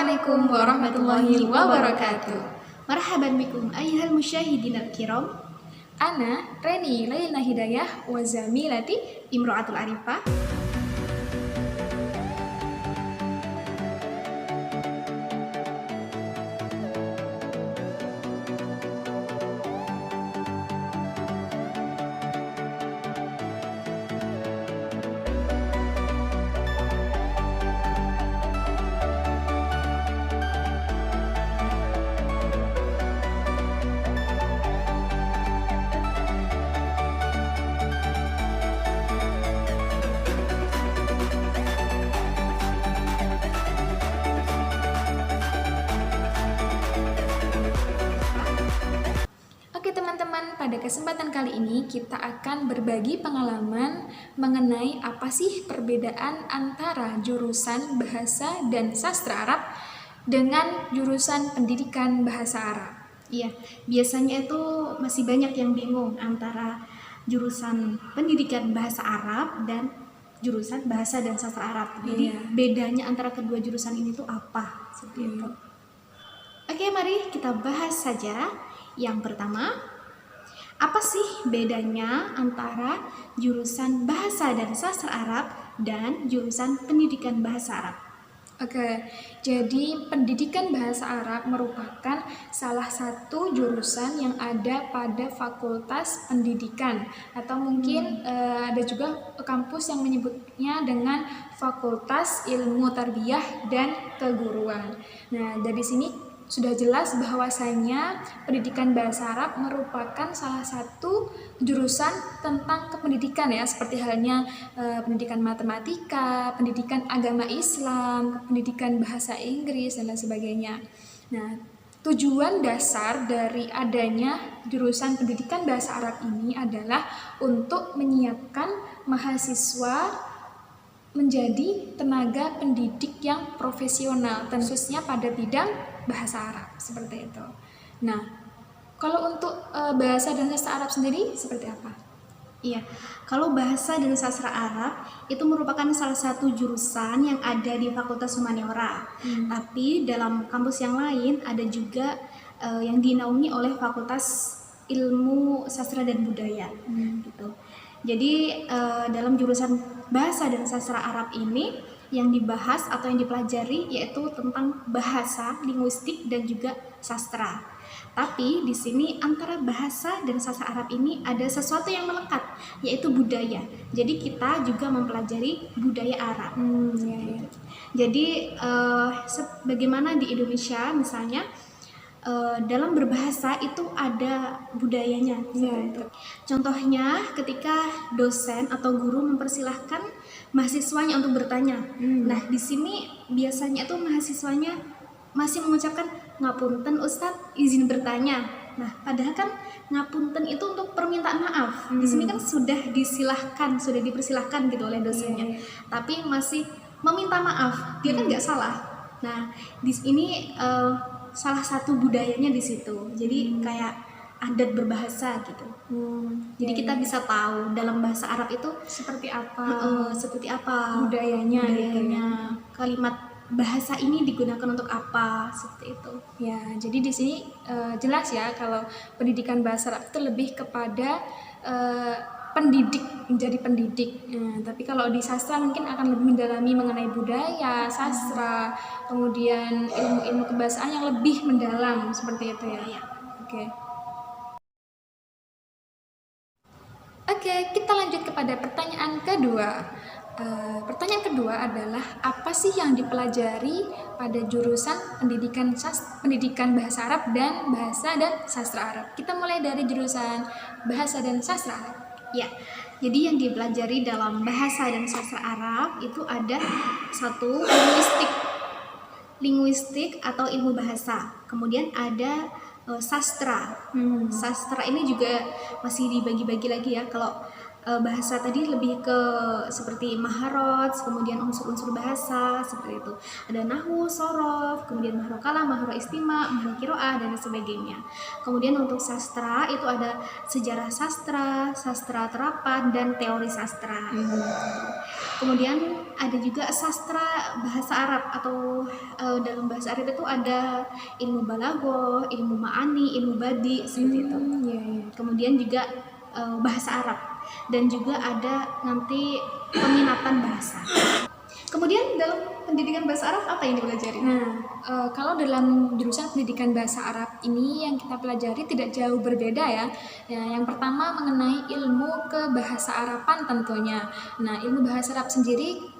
Assalamualaikum warahmatullahi wabarakatuh. Marhaban bikum ayyuhal musyahidin al-kiram. Ana Reni Laila Hidayah wa zamilati Imro'atul Arifah. Oke teman-teman, pada kesempatan kali ini kita akan berbagi pengalaman mengenai apa sih perbedaan antara jurusan Bahasa dan Sastra Arab dengan jurusan Pendidikan Bahasa Arab. Iya, biasanya itu masih banyak yang bingung antara jurusan Pendidikan Bahasa Arab dan jurusan Bahasa dan Sastra Arab. Jadi bedanya antara kedua jurusan ini tuh apa? Seperti itu. Oke, mari kita bahas saja. Yang pertama, apa sih bedanya antara jurusan Bahasa dan Sastra Arab dan jurusan Pendidikan Bahasa Arab? Oke, jadi Pendidikan Bahasa Arab merupakan salah satu jurusan yang ada pada Fakultas Pendidikan, atau mungkin ada juga kampus yang menyebutnya dengan Fakultas Ilmu Tarbiyah dan Keguruan. Nah, dari sini sudah jelas bahwasanya Pendidikan Bahasa Arab merupakan salah satu jurusan tentang kependidikan ya, seperti halnya pendidikan matematika, pendidikan agama Islam, pendidikan bahasa Inggris dan lain sebagainya. Nah, tujuan dasar dari adanya jurusan Pendidikan Bahasa Arab ini adalah untuk menyiapkan mahasiswa menjadi tenaga pendidik yang profesional, khususnya pada bidang bahasa Arab, seperti itu. Nah, kalau untuk bahasa dan sastra Arab sendiri seperti apa? Iya, kalau Bahasa dan Sastra Arab itu merupakan salah satu jurusan yang ada di Fakultas Humaniora. Tapi dalam kampus yang lain ada juga yang dinaungi oleh Fakultas Ilmu Sastra dan Budaya. Gitu. Jadi dalam jurusan Bahasa dan Sastra Arab ini yang dibahas atau yang dipelajari yaitu tentang bahasa, linguistik dan juga sastra. Tapi di sini antara bahasa dan sastra Arab ini ada sesuatu yang melekat, yaitu budaya. Jadi kita juga mempelajari budaya Arab. Jadi bagaimana di Indonesia misalnya dalam berbahasa itu ada budayanya. Contohnya ketika dosen atau guru mempersilahkan mahasiswanya untuk bertanya. Nah, di sini biasanya tuh mahasiswanya masih mengucapkan ngapunten Ustadz, izin bertanya. Nah, padahal kan ngapunten itu untuk permintaan maaf. Di sini kan sudah dipersilahkan gitu oleh dosennya. Tapi masih meminta maaf. Dia kan nggak salah. Nah, di sini salah satu budayanya di situ. Jadi kayak adat berbahasa gitu. Jadi kita bisa tahu dalam bahasa Arab itu seperti apa budayanya. Kalimat bahasa ini digunakan untuk apa, seperti itu. Ya, jadi di sini jelas ya kalau pendidikan bahasa Arab itu lebih kepada pendidik, menjadi pendidik. Tapi kalau di sastra mungkin akan lebih mendalami mengenai budaya, sastra, kemudian ilmu-ilmu kebahasaan yang lebih mendalam, seperti itu ya. Oke, kita lanjut kepada pertanyaan kedua. Pertanyaan kedua adalah apa sih yang dipelajari pada jurusan pendidikan bahasa Arab dan bahasa dan sastra Arab? Kita mulai dari jurusan bahasa dan sastra Arab. Ya, jadi yang dipelajari dalam bahasa dan sastra Arab itu ada satu linguistik atau ilmu bahasa. Kemudian ada sastra. Sastra ini juga masih dibagi-bagi lagi ya. Kalau bahasa tadi lebih ke seperti maharot, kemudian unsur-unsur bahasa seperti itu. Ada nahwu, sorof, kemudian mahro kalam, mahro istima, mahro kiroah dan sebagainya. Kemudian untuk sastra itu ada sejarah sastra, sastra terapan dan teori sastra. Kemudian ada juga sastra bahasa Arab atau dalam bahasa Arab itu ada ilmu balaghah, ilmu ma'ani, ilmu badi seperti itu. Iya, iya. Kemudian juga bahasa Arab dan juga ada nanti peminatan bahasa. Kemudian dalam pendidikan bahasa Arab apa yang dipelajari? Nah, kalau dalam jurusan pendidikan bahasa Arab ini yang kita pelajari tidak jauh berbeda ya. Ya, yang pertama mengenai ilmu kebahasa Araban tentunya. Nah, ilmu bahasa Arab sendiri,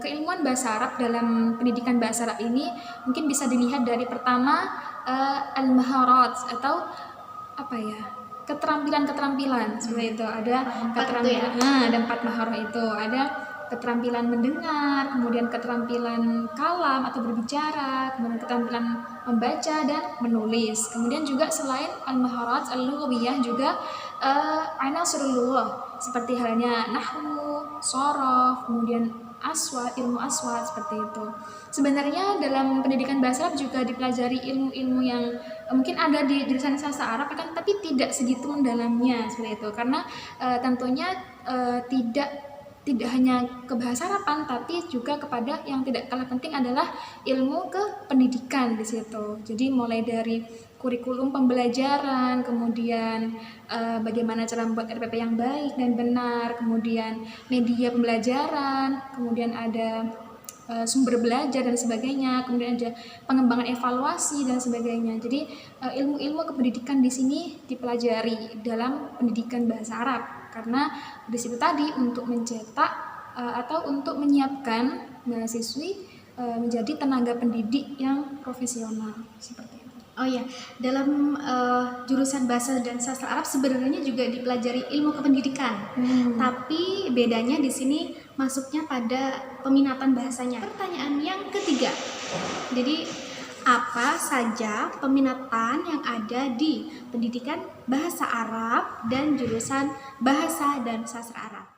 keilmuan bahasa Arab dalam pendidikan bahasa Arab ini mungkin bisa dilihat dari pertama al-maharat atau apa ya? Keterampilan-keterampilan seperti itu. Ada keterampilan, ada 4 maharah itu. Ada keterampilan mendengar, kemudian keterampilan kalam atau berbicara, kemudian keterampilan membaca dan menulis. Kemudian juga selain al-maharat al-lughawiyah juga anasurul lughah seperti halnya nahwu, shorof, kemudian aswad, ilmu aswad seperti itu. Sebenarnya dalam pendidikan bahasa Arab juga dipelajari ilmu-ilmu yang mungkin ada di jurusan sastra Arab kan, tapi tidak segitu mendalamnya seperti itu. Karena tentunya tidak hanya ke bahasa Araban, tapi juga kepada yang tidak kalah penting adalah ilmu kependidikan di situ. Jadi mulai dari kurikulum pembelajaran, kemudian bagaimana cara membuat RPP yang baik dan benar, kemudian media pembelajaran, kemudian ada sumber belajar dan sebagainya, kemudian ada pengembangan evaluasi dan sebagainya. Jadi ilmu-ilmu kependidikan di sini dipelajari dalam pendidikan bahasa Arab karena di situ tadi untuk mencetak atau untuk menyiapkan mahasiswi menjadi tenaga pendidik yang profesional seperti itu. Oh ya, dalam jurusan bahasa dan sastra Arab sebenarnya juga dipelajari ilmu kependidikan, tapi bedanya di sini masuknya pada peminatan bahasanya. Pertanyaan yang ketiga, jadi apa saja peminatan yang ada di pendidikan bahasa Arab dan jurusan bahasa dan sastra Arab?